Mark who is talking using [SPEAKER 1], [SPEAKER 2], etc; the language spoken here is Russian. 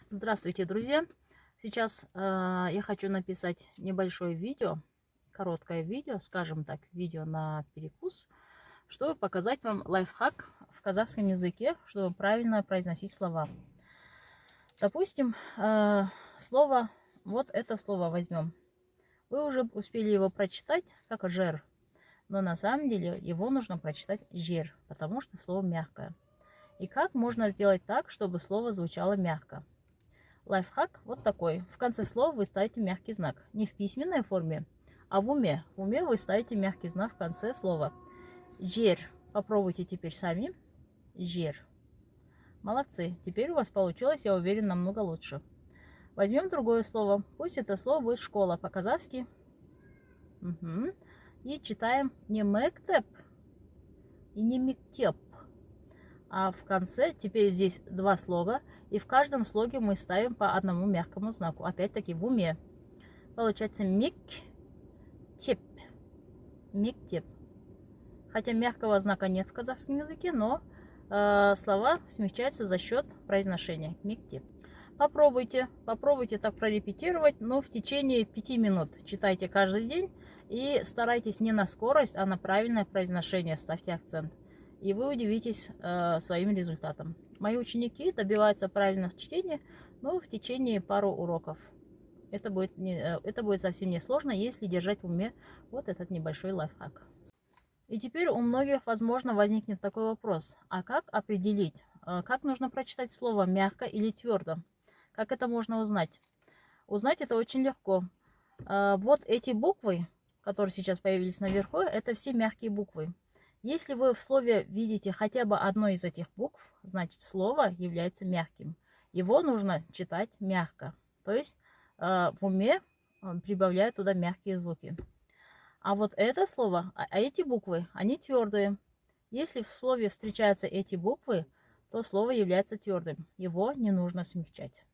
[SPEAKER 1] Здравствуйте, друзья! Сейчас я хочу написать небольшое видео, короткое видео, скажем так, видео на перекус, чтобы показать вам лайфхак в казахском языке, чтобы правильно произносить слова. Допустим, слово, вот это слово возьмем. Вы уже успели его прочитать как жер, но на самом деле его нужно прочитать жер, потому что слово мягкое. И как можно сделать так, чтобы слово звучало мягко? Лайфхак вот такой. В конце слова вы ставите мягкий знак. Не в письменной форме, а в уме. В уме вы ставите мягкий знак в конце слова. Жер. Попробуйте теперь сами. Жер. Молодцы. Теперь у вас получилось, я уверен, намного лучше. Возьмем другое слово. Пусть это слово будет школа по-казахски. Угу. И читаем не мектеп и не мектеп. А в конце теперь здесь два слога, и в каждом слоге мы ставим по одному мягкому знаку. Опять-таки в уме. Получается мик-теп. Мик-теп. Хотя мягкого знака нет в казахском языке, но слова смягчаются за счет произношения. Мик-теп. Попробуйте так прорепетировать, но в течение 5 минут. Читайте каждый день и старайтесь не на скорость, а на правильное произношение. Ставьте акцент. И вы удивитесь своим результатом. Мои ученики добиваются правильного чтения, но в течение пару уроков. Это будет совсем не сложно, если держать в уме вот этот небольшой лайфхак. И теперь у многих, возможно, возникнет такой вопрос. А как определить, как нужно прочитать слово мягко или твердо? Как это можно узнать? Узнать это очень легко. Вот эти буквы, которые сейчас появились наверху, это все мягкие буквы. Если вы в слове видите хотя бы одну из этих букв, значит слово является мягким. Его нужно читать мягко. То есть в уме прибавляя туда мягкие звуки. А вот это слово, эти буквы, они твердые. Если в слове встречаются эти буквы, то слово является твердым. Его не нужно смягчать.